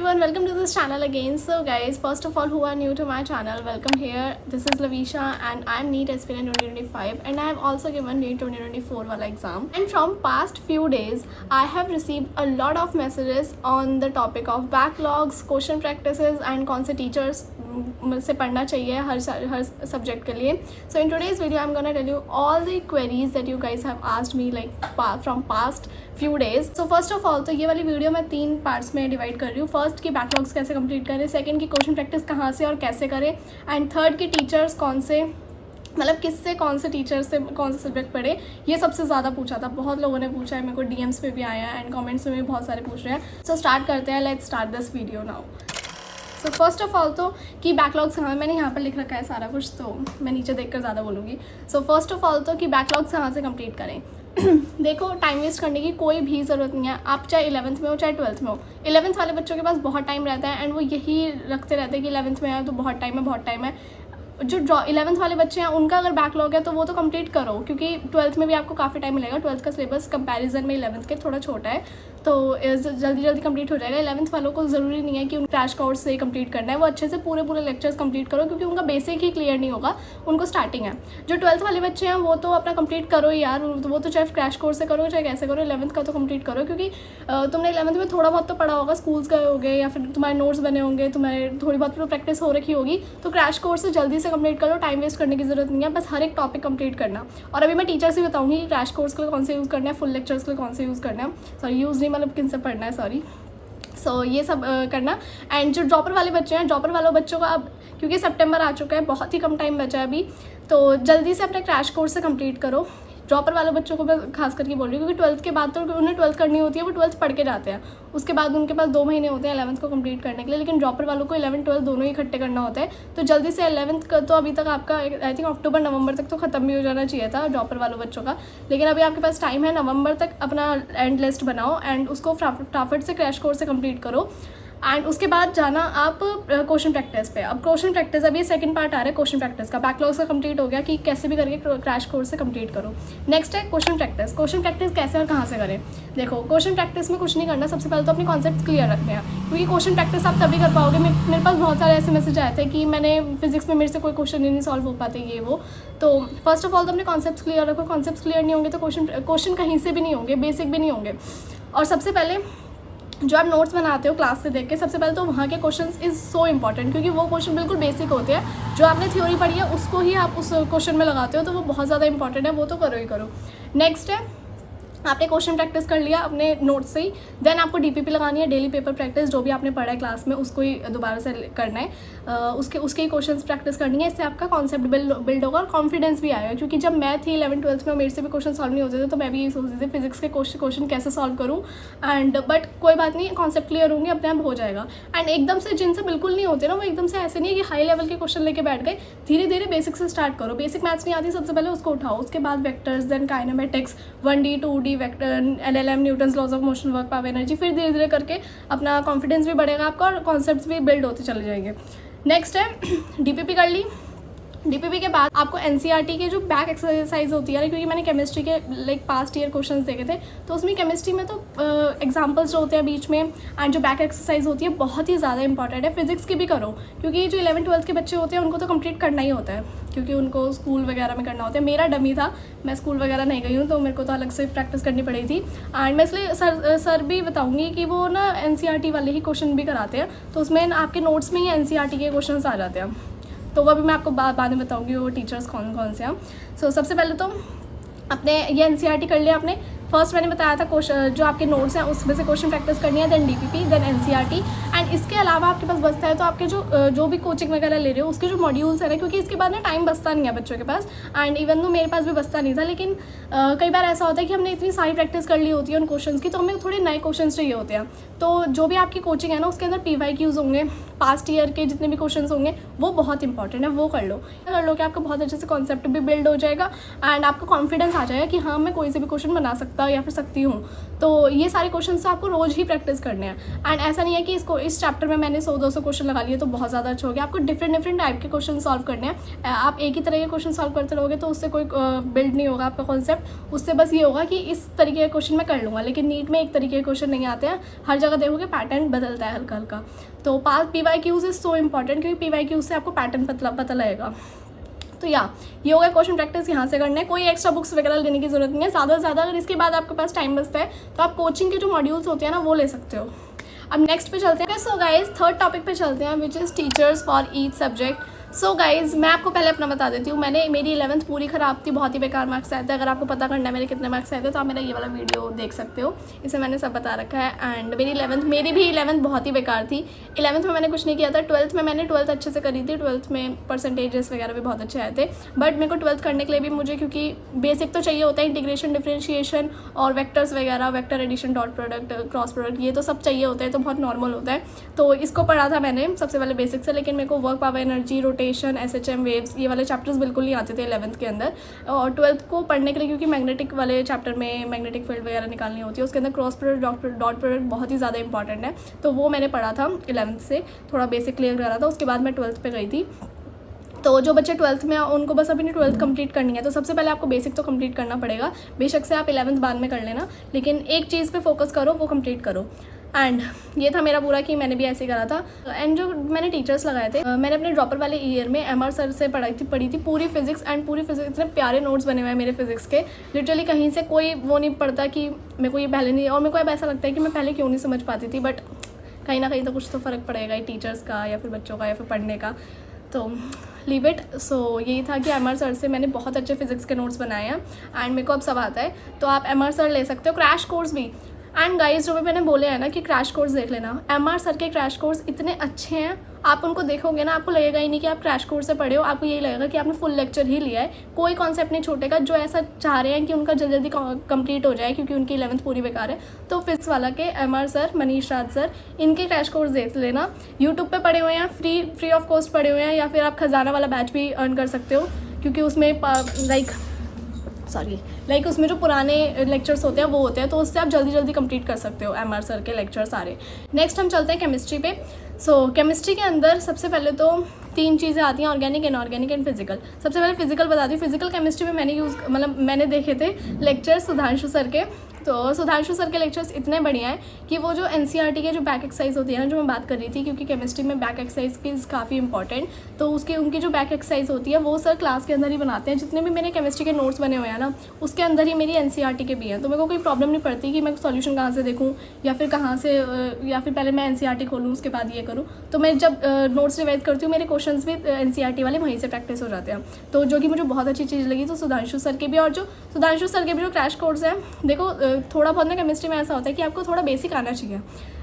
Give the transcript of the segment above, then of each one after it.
everyone, welcome to this channel again. So guys, first of all, who are new to my channel, welcome here. This is Lavisha and I am NEET aspirant 2025 and I have also given NEET 2024 wala exam. And from past few days, I have received a lot of messages on the topic of backlogs, question practices and कौन से teachers से पढ़ना चाहिए हर subject के लिए. So in today's video, I'm gonna tell you all the queries that you guys have asked me like from past few days. So first of all, तो ये वाली वीडियो मैं 3 पार्ट्स में डिवाइड कर रही हूँ. फर्स्ट की बैकलॉग्स कैसे कंप्लीट करें, सेकंड की क्वेश्चन प्रैक्टिस कहाँ से और कैसे करें, एंड थर्ड की टीचर्स कौन से, मतलब किससे कौन से टीचर से कौन से सब्जेक्ट पढ़े. ये सबसे ज़्यादा पूछा था, बहुत लोगों ने पूछा है, मेरे को डीएम्स पे भी आया है एंड कमेंट्स में भी बहुत सारे पूछ रहे हैं. सो स्टार्ट करते हैं, let's start this video now. So first of all तो कि बैकलॉग्स कहाँ, मैंने यहाँ पर लिख रखा है सारा कुछ, तो मैं नीचे देखकर ज़्यादा बोलूँगी. सो फर्स्ट ऑफ ऑल तो कि बैकलॉग्स कहाँ से कंप्लीट करें. देखो, टाइम वेस्ट करने की कोई भी ज़रूरत नहीं है. आप चाहे 11th में हो चाहे 12th में हो, 11th वाले बच्चों के पास बहुत टाइम रहता है एंड वो यही रखते रहते हैं कि 11th में है तो बहुत टाइम है, बहुत टाइम है. जो 11th वाले बच्चे हैं उनका अगर बैकलॉग है तो वो तो कंप्लीट करो, क्योंकि 12th में भी आपको काफ़ी टाइम मिलेगा. 12th का सिलेबस कंपैरिजन में 11th के थोड़ा छोटा है, तो जल्दी कंप्लीट हो जाएगा. 11th वालों को ज़रूरी नहीं है कि उन क्रैश कोर्स से कंप्लीट करना है, वो अच्छे से पूरे लेक्चर्स कंप्लीट करो, क्योंकि उनका बेसिक ही क्लियर नहीं होगा, उनको स्टार्टिंग है. जो 12th वाले बच्चे हैं वो तो अपना कंप्लीट करो यार, वो तो चाहे क्रैश कोर्स से करो चाहे कैसे करो, 11th का तो कंप्लीट करो, क्योंकि तुमने 11th में थोड़ा बहुत तो पढ़ा होगा, स्कूल्स गए होंगे या फिर तुम्हारे नोट्स बने होंगे, तुम्हारे थोड़ी बहुत प्रैक्टिस हो रखी होगी, तो क्रैश कोर्स से जल्दी से कंप्लीट करो. टाइम वेस्ट करने की ज़रूरत नहीं है, बस हर एक टॉपिक कंप्लीट करना. और अभी मैं टीचर से बताऊंगी कि क्रैश कोर्स के लिए कौन से यूज़ करना है, फुल लेक्चर्स के लिए कौन से यूज़ करना है. सॉरी, यूज़ नहीं मतलब किन से पढ़ना है, सॉरी. सो ये सब करना. एंड जो ड्रॉपर वाले बच्चे हैं, ड्रॉपर वाले बच्चों का अब क्योंकि सितंबर आ चुका है, बहुत ही कम टाइम बचा है अभी, तो जल्दी से अपने क्रैश कोर्स से कंप्लीट करो. ड्रॉपर वाले बच्चों को मैं खास करके बोल रही हूँ, क्योंकि 12th के बाद तो उन्हें 12th करनी होती है, वो 12th पढ़ के जाते हैं, उसके बाद उनके पास 2 महीने होते हैं 11th को कंप्लीट करने के लिए. लेकिन ड्रॉपर वालों को 11 12 दोनों ही इकट्ठे करना होता है, तो जल्दी से 11th का तो अभी तक आपका आई थिंक अक्टूबर नवंबर तक तो ख़त्म भी हो जाना चाहिए था ड्रॉपर वालों बच्चों का. लेकिन अभी आपके पास टाइम है, नवंबर तक अपना एंड लिस्ट बनाओ एंड उसको फटाफट से क्रैश कोर्स से कंप्लीट करो. एंड उसके बाद जाना आप क्वेश्चन प्रैक्टिस पे. अब क्वेश्चन प्रैक्टिस, अभी सेकंड पार्ट आ रहा है क्वेश्चन प्रैक्टिस का. बैकलॉग का कंप्लीट हो गया कि कैसे भी करके क्रैश कोर्स से कंप्लीट करो. नेक्स्ट है क्वेश्चन प्रैक्टिस. क्वेश्चन प्रैक्टिस कैसे और कहाँ से करें. देखो, क्वेश्चन प्रैक्टिस में कुछ नहीं करना, सबसे पहले तो अपने कॉन्सेप्ट क्लियर रखने हैं, क्योंकि क्वेश्चन प्रैक्टिस आप तभी कर पाओगे. मेरे पास बहुत सारे ऐसे मैसेज आए थे कि मैंने फिजिक्स में मेरे से कोई क्वेश्चन नहीं सॉल्व हो पाते, ये वो. तो फर्स्ट ऑफ ऑल तो अपने कॉन्सेप्ट क्लियर रखो. कॉन्सेप्ट क्लियर नहीं होंगे तो क्वेश्चन कहीं से भी नहीं होंगे, बेसिक भी नहीं होंगे. और सबसे पहले जो आप नोट्स बनाते हो क्लास से देख के, सबसे पहले तो वहाँ के क्वेश्चंस इज़ सो इंपॉर्टेंट, क्योंकि वो क्वेश्चन बिल्कुल बेसिक होते हैं. जो आपने थ्योरी पढ़ी है उसको ही आप उस क्वेश्चन में लगाते हो, तो वो बहुत ज़्यादा इंपॉर्टेंट है, वो तो करो ही करो. नेक्स्ट है, आपने क्वेश्चन प्रैक्टिस कर लिया अपने नोट से ही, देन आपको डीपीपी लगानी है, डेली पेपर प्रैक्टिस. जो भी आपने पढ़ा है क्लास में उसको ही दोबारा से करना है, उसके ही क्वेश्चंस प्रैक्टिस करनी है. इससे आपका कॉन्सेप्ट बिल्ड होगा और कॉन्फिडेंस भी आएगा. क्योंकि जब मैं थी 11th 12th में, मेरे से भी क्वेश्चन सॉल्व नहीं होते थे, तो मैं भी यही सोचती थी फिजिक्स के क्वेश्चन कैसे सॉल्व करूँ. एंड बट कोई बात नहीं, कॉन्सेप्ट क्लियर होंगे, अपने आप हो जाएगा. एंड एकदम से जिनसे बिल्कुल नहीं होते ना, वो एकदम से ऐसे नहीं है कि हाई लेवल के क्वेश्चन लेके बैठ गए. धीरे धीरे बेसिक से स्टार्ट करो. बेसिक मैथ्स नहीं आती, सबसे पहले उसको उठाओ, उसके बाद vectors, then kinematics, 1D 2D vector, LLM Newton's laws of motion, work, power, energy. फिर धीरे धीरे करके अपना कॉन्फिडेंस भी बढ़ेगा आपका और कॉन्सेप्ट्स भी बिल्ड होते चले जाएंगे. नेक्स्ट है डीपीपी कर ली. डीपीपी के बाद आपको एनसीईआरटी के जो बैक एक्सरसाइज होती है, क्योंकि मैंने केमिस्ट्री के लाइक पास्ट ईयर क्वेश्चंस देखे थे, तो उसमें केमिस्ट्री में तो एग्जांपल्स जो होते हैं बीच में एंड जो बैक एक्सरसाइज होती है बहुत ही ज़्यादा इंपॉर्टेंट है. फिजिक्स की भी करो, क्योंकि जो 11 12th के बच्चे होते हैं उनको तो कंप्लीट करना ही होता है, क्योंकि उनको स्कूल वगैरह में करना होता है. मेरा डमी था, मैं स्कूल वगैरह नहीं गई हूँ, तो मेरे को तो अलग से प्रैक्टिस करनी पड़ी थी. एंड मैं इसलिए सर भी बताऊँगी कि वो ना एनसीईआरटी वाले ही क्वेश्चन भी कराते हैं, तो उसमें आपके नोट्स में ही एनसीईआरटी के क्वेश्चन आ जाते हैं. तो वो भी मैं आपको बाद में बताऊंगी वो टीचर्स कौन कौन से हैं. सो सबसे पहले तो अपने ये एनसीईआरटी कर लिया आपने. फर्स्ट मैंने बताया था क्वेश्चन जो आपके नोट्स हैं उसमें से क्वेश्चन प्रैक्टिस करनी है, then DPP, then NCERT. And इसके अलावा आपके पास बचता है तो आपके जो भी कोचिंग वगैरह ले रहे हो उसके जो मॉड्यूल्स है ना, क्योंकि इसके बाद ना टाइम बचता नहीं है बच्चों के पास. एंड इवन तो मेरे पास भी बचता नहीं था, लेकिन कई बार ऐसा होता है कि हमने इतनी सारी प्रैक्टिस कर ली होती है उन क्वेश्चन की, तो हमें थोड़े नए क्वेश्चन चाहिए होते हैं. तो जो भी आपकी कोचिंग है ना उसके अंदर PYQs होंगे, पास्ट ईयर के जितने भी क्वेश्चन होंगे वो बहुत इंपॉर्टेंट है, वो कर लो कि आपका बहुत अच्छे से कॉन्सेप्ट भी बिल्ड हो जाएगा एंड आपको कॉन्फिडेंस आ जाएगा कि हाँ मैं कोई से भी क्वेश्चन बना सकती सकता या फिर सकती हूँ। तो ये सारे क्वेश्चन तो आपको रोज़ ही प्रैक्टिस करने हैं। एंड ऐसा नहीं है कि इसको इस चैप्टर में मैंने 100-200 क्वेश्चन लगा लिए तो बहुत ज़्यादा अच्छा हो गया। आपको डिफरेंट टाइप के क्वेश्चन सॉल्व करने हैं। आप एक ही तरह के क्वेश्चन सॉल्व करते रहोगे तो उससे कोई बिल्ड नहीं होगा आपका कॉन्सेप्ट। उससे बस ये होगा कि इस तरीके के क्वेश्चन मैं कर लूँगा, लेकिन नीट में एक तरीके के क्वेश्चन नहीं आते हैं। हर जगह देखोगे पैटर्न बदलता है हल्का हल्का। तो पास PYQs इज़ सो इम्पॉर्टेंट, क्योंकि PYQs से आपको पैटर्न पता लगेगा। तो ये हो गया क्वेश्चन प्रैक्टिस, यहाँ से करना है। कोई एक्स्ट्रा बुक्स वगैरह लेने की जरूरत नहीं है। ज़्यादा से ज़्यादा अगर इसके बाद आपके पास टाइम बचता है तो आप कोचिंग के जो मॉड्यूल्स होते हैं ना वो ले सकते हो। अब नेक्स्ट पे चलते हैं। सो गाइज थर्ड टॉपिक पे चलते हैं, which is teachers for each subject. So guys मैं आपको पहले अपना बता देती हूँ। मेरी 11th पूरी ख़राब थी, बहुत ही बेकार मार्क्स आए थे। अगर आपको पता करना है मेरे कितने मार्क्स आए थे तो आप मेरा ये वाला वीडियो देख सकते हो, इसे मैंने सब बता रखा है। एंड मेरी भी 11th बहुत ही बेकार थी। 11th में मैंने कुछ नहीं किया था। 12th में मैंने 12th अच्छे से करी थी। 12th में परसेंटेजेस वगैरह भी बहुत अच्छे आए थे। बट मेरे को 12th करने के लिए भी मुझे, क्योंकि बेसिक तो चाहिए होता है, इंटीग्रेशन, डिफरेंशिएशन और वेक्टर्स वगैरह, vector addition, dot product, cross product, ये तो सब चाहिए होता है, तो बहुत नॉर्मल होता है। तो इसको पढ़ा था मैंने सबसे पहले बेसिक से। लेकिन मेरे को work, power, energy, rotation, SHM, waves, ये वाले चैप्टर्स बिल्कुल नहीं आते थे 11th के अंदर। और 12th को पढ़ने के लिए, क्योंकि मैग्नेटिक वाले चैप्टर में मैग्नेटिक फील्ड वगैरह निकालनी होती है, उसके अंदर क्रॉस प्रोडक्ट, डॉट प्रोडक्ट बहुत ही ज़्यादा इंपॉर्टेंट है। तो वो मैंने पढ़ा था 11th से, थोड़ा बेसिक क्लियर करा था। उसके बाद मैं 12th पे गई थी। तो जो बच्चे 12th में उनको बस अपनी 12th कंप्लीट करनी है, तो सबसे पहले आपको बेसिक तो कंप्लीट करना पड़ेगा। बेशक से आप 11th बाद में कर लेना, लेकिन एक चीज़ पे फोकस करो, वो कंप्लीट करो। एंड ये था मेरा पूरा कि मैंने भी ऐसे ही करा था। एंड जो मैंने टीचर्स लगाए थे, मैंने अपने ड्रॉपर वाले ईयर में MR सर से पढ़ी थी पूरी फिजिक्स। एंड पूरी फिजिक्स इतने प्यारे नोट्स बने हुए हैं मेरे फिजिक्स के, लिटरली कहीं से कोई वो नहीं पड़ता कि मेरे को ये पहले नहीं, और मेरे को अब ऐसा लगता है कि मैं पहले क्यों नहीं समझ पाती थी। बट कहीं ना कहीं तो कुछ तो फ़र्क पड़ेगा ही, टीचर्स का या फिर बच्चों का या फिर पढ़ने का। तो लीव इट। सो यही था कि MR सर से मैंने बहुत अच्छे फिजिक्स के नोट्स बनाए हैं। एंड मेरे को अब सब आता है, तो आप MR सर ले सकते हो, क्रैश कोर्स भी। एंड गाइस जो भी मैंने बोले हैं ना कि क्रैश कोर्स देख लेना, MR सर के क्रैश कोर्स इतने अच्छे हैं, आप उनको देखोगे ना आपको लगेगा ही नहीं कि आप क्रैश कोर्स से पढ़े हो। आपको यही लगेगा कि आपने फुल लेक्चर ही लिया है, कोई कॉन्सेप्ट नहीं छूटेगा। जो ऐसा चाह रहे हैं कि उनका जल्दी जल्दी कंप्लीट हो जाए क्योंकि उनकी 11th पूरी बेकार है, तो फिजिक्स वाला के MR सर, मनीष राज सर, इनके क्रैश कोर्स देख लेना। यूट्यूब पे पढ़े हुए हैं, फ्री ऑफ कॉस्ट पढ़े हुए हैं, या फिर आप खजाना वाला बैच भी अर्न कर सकते हो, क्योंकि उसमें लाइक उसमें जो पुराने लेक्चर्स होते हैं वो होते हैं, तो उससे आप जल्दी कंप्लीट कर सकते हो MR सर के लेक्चर सारे। नेक्स्ट हम चलते हैं केमिस्ट्री पे। सो केमिस्ट्री के अंदर सबसे पहले तो 3 चीज़ें आती हैं, ऑर्गेनिक, इनऑर्गेनिक एंड फिजिकल। सबसे पहले फिजिकल बता दी। फिजिकल केमिस्ट्री में मैंने देखे थे लेक्चर सुधांशु सर के। तो सुधांशु सर के लेक्चर्स इतने बढ़िया हैं कि वो जो NCERT के जो बैक एक्सरसाइज होती है ना, जो मैं बात कर रही थी, क्योंकि केमिस्ट्री में बैक एक्सरसाइज की काफ़ी इंपॉर्टेंट, तो उनकी जो बैक एक्सरसाइज होती है वो सर क्लास के अंदर ही बनाते हैं। जितने भी मेरे केमिस्ट्री के नोट्स बने हुए हैं ना, उसके अंदर ही मेरी NCERT के भी हैं। तो मेरे को कोई प्रॉब्लम नहीं पड़ती कि मैं सॉल्यूशन कहाँ से देखूँ, या फिर या फिर पहले मैं NCERT खोलूँ उसके बाद ये करूँ। तो मैं जब नोट्स रिवाइज करती हूँ, मेरे क्वेश्चंस भी NCERT वाले वहीं से प्रैक्टिस हो जाते हैं। तो जो कि मुझे बहुत अच्छी चीज़ लगी। तो सुधांशु सर के भी, और जो सुधांशु सर के भी जो क्रैश कोर्स हैं, देखो थोड़ा बहुत ना केमिस्ट्री में ऐसा होता है कि आपको थोड़ा बेसिक आना चाहिए।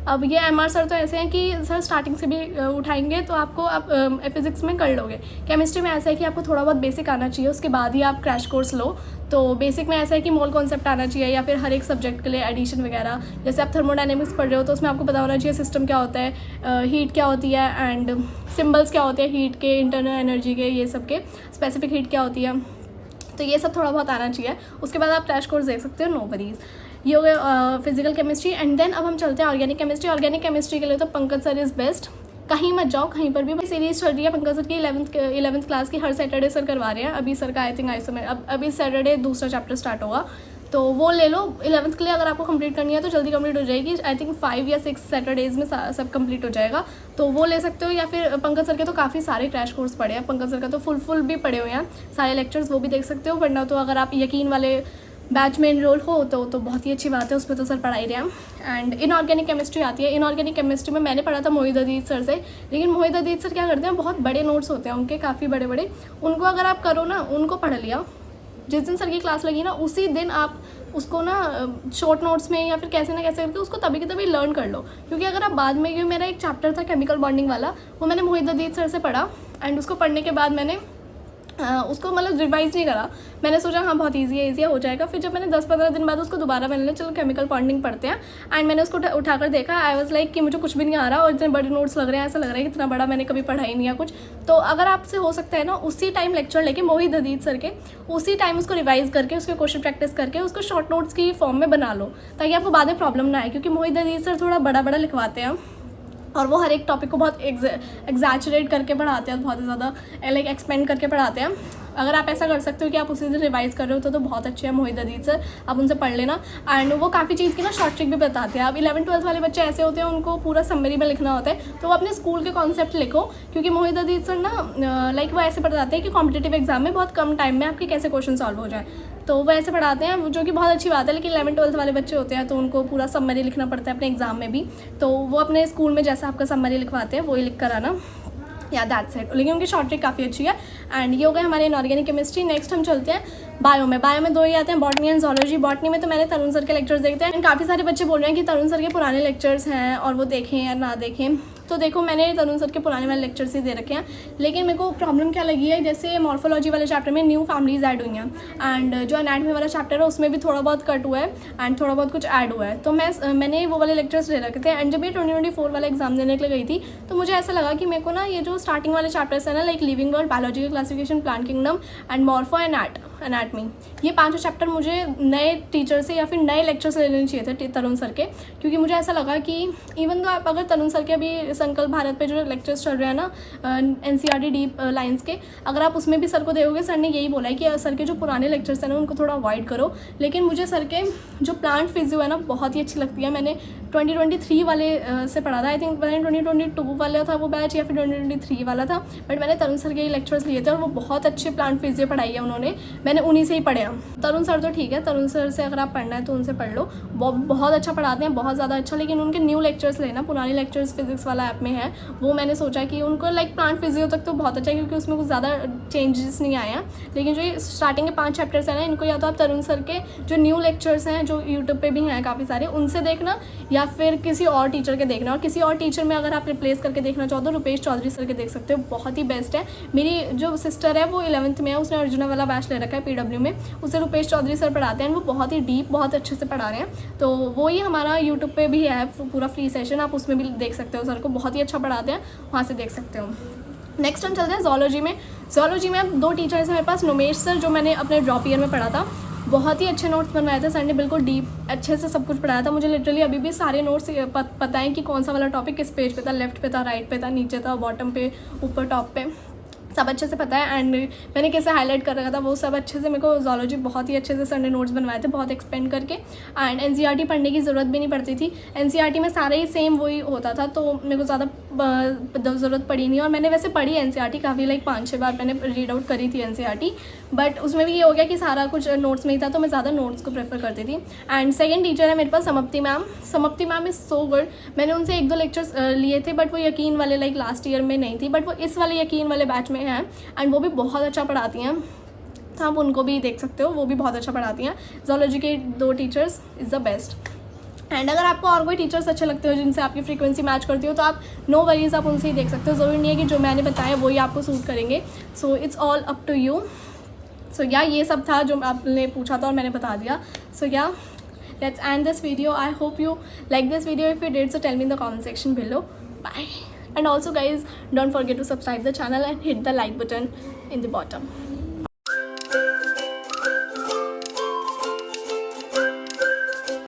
अब ये MR सर तो ऐसे हैं कि सर स्टार्टिंग से भी उठाएंगे तो आप फिजिक्स में कर लोगे। केमिस्ट्री में ऐसा है कि आपको थोड़ा बहुत बेसिक आना चाहिए, उसके बाद ही आप क्रैश कोर्स लो। तो बेसिक में ऐसा है कि मोल कॉन्सेप्ट आना चाहिए, या फिर हर एक सब्जेक्ट के लिए एडिशन वगैरह। जैसे आप थर्मोडायनेमिक्स पढ़ रहे हो तो उसमें आपको पता होना चाहिए सिस्टम क्या होता है, हीट क्या होती है, एंड सिम्बल्स क्या होते हैं हीट के, इंटरनल एनर्जी के, ये सब के, स्पेसिफिक हीट क्या होती है। तो ये सब थोड़ा बहुत आना चाहिए। उसके बाद आप क्रैश कोर्स देख सकते हो, नो वरीज। ये हो गया फिजिकल केमिस्ट्री। एंड देन अब हम चलते हैं ऑर्गेनिक केमिस्ट्री। ऑर्गेनिक केमिस्ट्री के लिए तो पंकज सर इज़ बेस्ट। कहीं मत जाओ, कहीं पर भी सीरीज़ चल रही है पंकज सर की 11th क्लास की, हर सैटरडे सर करवा रहे हैं। अभी सर का आई थिंक अभी सैटरडे दूसरा चैप्टर स्टार्ट होगा, तो वो ले लो 11th के लिए। अगर आपको कंप्लीट करनी है तो जल्दी कंप्लीट हो जाएगी। आई थिंक 5 या 6 सैटरडेज़ में सब कंप्लीट हो जाएगा, तो वो ले सकते हो। या फिर पंकज सर के तो काफ़ी सारे क्रैश कोर्स पड़े हैं, पंकज सर का तो फुल भी पड़े हुए हैं सारे लेक्चर्स, वो भी देख सकते हो। वरना तो अगर आप यकीन वाले बैच में इनरोल हो तो बहुत ही अच्छी बात है, उसमें तो सर पढ़ाई रहे हैं। एंड इनऑर्गेनिक केमिस्ट्री आती है। इनऑर्गेनिक केमिस्ट्री में मैंने पढ़ा था मोहित अदीत सर से, लेकिन मोहित अदीत सर क्या करते हैं, बहुत बड़े नोट्स होते हैं उनके, काफ़ी बड़े बड़े। उनको अगर आप करो ना, उनको पढ़ लिया, जिस दिन सर की क्लास लगी ना उसी दिन आप उसको ना शॉर्ट नोट्स में या फिर कैसे ना कैसे करके उसको तभी के तभी लर्न कर लो। क्योंकि अगर आप बाद में, क्योंकि मेरा एक चैप्टर था केमिकल बॉन्डिंग वाला, वो मैंने मोहित अदीत सर से पढ़ा। एंड उसको पढ़ने के बाद मैंने उसको मतलब रिवाइज़ नहीं करा। मैंने सोचा हाँ बहुत ईजी हो जाएगा। फिर जब मैंने 10-15 दिन बाद उसको दोबारा मैंने चलो केमिकल बॉन्डिंग पढ़ते हैं, एंड मैंने उसको उठाकर देखा। आई वाज लाइक कि मुझे कुछ भी नहीं आ रहा और इतने बड़े नोट्स लग रहे हैं, ऐसा लग रहा है कि इतना बड़ा मैंने कभी पढ़ा ही नहीं है कुछ। तो अगर आपसे हो सकता है ना, उसी टाइम लेक्चर लेके मोहित हदीद सर के, उसी टाइम उसको रिवाइज़ करके उसके क्वेश्चन प्रैक्टिस करके उसको शॉर्ट नोट्स की फॉर्म में बना लो, ताकि आपको बाद में प्रॉब्लम ना आए। क्योंकि मोहित हदीद सर थोड़ा बड़ा बड़ा लिखवाते हैं और वो हर एक टॉपिक को बहुत एग्जैचुरेट करके पढ़ाते हैं, बहुत ज़्यादा लाइक एक्सपेंड करके पढ़ाते हैं। अगर आप ऐसा कर सकते हो कि आप उसी दिन रिवाइज़ कर रहे हो तो बहुत अच्छे हैं मोहित हदीद सर, आप उनसे पढ़ लेना। एंड वो काफ़ी चीज़ की ना शॉर्ट ट्रिक भी बताते हैं। अब 11th-12th वाले बच्चे ऐसे होते हैं, उनको पूरा समरी में लिखना होता है, तो वो अपने स्कूल के कॉन्सेप्ट लिखो। क्योंकि मोहित हदीद सर ना लाइक वो ऐसे पढ़ाते हैं कि कॉम्पिटिटिव एग्जाम में बहुत कम टाइम में आपके कैसे क्वेश्चन सॉल्व हो जाए, तो वो ऐसे पढ़ाते हैं, जो कि बहुत अच्छी बात है। लेकिन 11th-12th वाले बच्चे होते हैं तो उनको पूरा समरी लिखना पड़ता है अपने एग्जाम में भी, तो वो अपने स्कूल में जैसा आपका समरी लिखवाते हैं वही लिख कर आना, या दैट्स इट। लेकिन उनकी शॉर्ट ट्रिक काफ़ी अच्छी है। एंड ये हो गए हमारे इनऑर्गेनिक केमिस्ट्री। नेक्स्ट हम चलते हैं बायो में। बायो में 2 ही आते हैं, बॉटनी एंड जोलॉजी। बॉटनी में तो मैंने तरुण सर के लेक्चर्स देखते हैं, एंड काफ़ी सारे बच्चे बोल रहे हैं कि तरुण सर के पुराने लेक्चर्स हैं और वो देखें या ना देखें। तो देखो, मैंने तरुण सर के पुराने वाले लेक्चर्स ही दे रखे हैं, लेकिन मेरे को प्रॉब्लम क्या लगी है, जैसे मॉर्फोलॉजी वाले चैप्टर में न्यू फैमिलीज ऐड हुई हैं, एंड जो एनाटॉमी वाला चैप्टर है उसमें भी थोड़ा बहुत कट हुआ है एंड थोड़ा बहुत कुछ ऐड हुआ है। तो मैंने वो वाले लेक्चर्स ले रखे थे। एंड जब ये 2024 वाला एग्जाम देने के लिए गई थी तो मुझे ऐसा लगा कि मेरे को ना ये जो स्टार्टिंग वाले चैप्टर्स है ना, like living world, biological classification, plant kingdom and morpho and anatomy, ये 5 चैप्टर मुझे नए टीचर से या फिर नए लेक्चर से ले लेने चाहिए थे तरुण सर के। क्योंकि मुझे ऐसा लगा कि इवन तो आप अगर तरुण सर के अभी संकल्प भारत पे जो लेक्चर्स चल रहे हैं ना NCERT डीप लाइंस के, अगर आप उसमें भी सर को देखोगे, सर ने यही बोला है कि सर के जो पुराने लेक्चर्स हैं ना उनको थोड़ा अवॉइड करो। लेकिन मुझे सर के जो प्लांट फिजियो है ना बहुत ही अच्छी लगती है। मैंने 2023 वाले से पढ़ा था, आई थिंक 2022 वाला था वो बैच या फिर 2023 वाला था, बट मैंने तरुण सर के ही लेक्चर्स लिए थे और वो बहुत अच्छे प्लांट फिजियो पढ़ाई है उन्होंने, मैंने उन्हीं से ही पढ़े हैं। तरुण सर तो ठीक है, तरुण सर से अगर आप पढ़ना है तो उनसे पढ़ लो, वो बहुत अच्छा पढ़ाते हैं, बहुत ज़्यादा अच्छा। लेकिन उनके न्यू लेक्चर्स लेना, पुराने लेक्चर्स फिजिक्स वाला ऐप में है, वो मैंने सोचा कि उनको लाइक प्लांट फिजियो तक तो बहुत अच्छा है क्योंकि उसमें कुछ ज़्यादा चेंजेस नहीं आए हैं। लेकिन जो ये स्टार्टिंग के 5 चैप्टर्स हैं ना, इनको या तो आप तरुण सर के जो न्यू लेक्चर्स हैं जो यूट्यूब पे भी हैं काफ़ी सारे, उनसे देखना, या फिर किसी और टीचर के देखना। और किसी और टीचर में अगर आप रिप्लेस करके देखना चाहो तो रुपेश चौधरी सर के देख सकते हो, बहुत ही बेस्ट है। मेरी जो सिस्टर है वो 11th में है, उसने अर्जुना वाला बैच ले रखा है PW में, उसे रुपेश चौधरी सर पढ़ाते हैं, वो बहुत ही डीप, बहुत अच्छे से पढ़ा रहे हैं। तो वो ही हमारा यूट्यूब पे भी है पूरा फ्री सेशन, आप उसमें भी देख सकते हो, सर को बहुत ही अच्छा पढ़ाते हैं, वहाँ से देख सकते हो। नेक्स्ट हम चलते हैं जोलॉजी में। जोलॉजी में अब 2 टीचर्स हैं मेरे पास, नोमेश सर जो मैंने अपने ड्रॉप ईयर में पढ़ा था, बहुत ही अच्छे नोट्स बनवाए थे सर ने, बिल्कुल डीप अच्छे से सब कुछ पढ़ाया था। मुझे लिटरली अभी भी सारे नोट्स पता है कि कौन सा वाला टॉपिक किस पेज पे था, लेफ्ट पे था, राइट पे था, नीचे था, बॉटम पे, ऊपर, टॉप पे, सब अच्छे से पता है। एंड मैंने कैसे हाईलाइट कर रखा था वो सब अच्छे से, मेरे को जोलॉजी बहुत ही अच्छे से सर ने नोट्स बनवाए थे, बहुत एक्सपेंड करके। एंड NCERT पढ़ने की ज़रूरत भी नहीं पड़ती थी, NCERT में सारे ही सेम वही होता था, तो मेरे को ज़्यादा ज़रूरत पड़ी नहीं। और मैंने वैसे पढ़ी NCERT काफ़ी, लाइक 5-6 बार मैंने रीड आउट करी थी NCERT, बट उसमें भी ये हो गया कि सारा कुछ नोट्स में ही था, तो मैं ज़्यादा नोट्स को प्रेफर करती थी। एंड सेकेंड टीचर है मेरे पास Samapti ma'am. Samapti ma'am is so good, मैंने उनसे 1-2 लेक्चर्स लिए थे, बट वो यकीन वाले लाइक लास्ट ईयर में नहीं थी, बट वो इस वाले यकीन वाले बैच में हैं, एंड वो भी बहुत अच्छा पढ़ाती हैं, तो आप उनको भी देख सकते हो, वो भी बहुत अच्छा पढ़ाती हैं। जोलॉजी के 2 teachers is the best. And अगर आपको और कोई टीचर्स अच्छे लगते हो जिनसे आपकी फ्रीक्वेंसी मैच करती हो तो आप नो वरीज, आप उनसे ही देख सकते हो, ज़रूरी नहीं है कि जो मैंने बताया वही आपको सूट करेंगे। So it's all up to you. So या ये सब था जो आपने पूछा था और मैंने बता दिया। सो या let's end this video. I hope you like this video. If you did, so tell me in the comment section below. Bye. And also guys, don't forget to subscribe the channel and hit the like button in the bottom.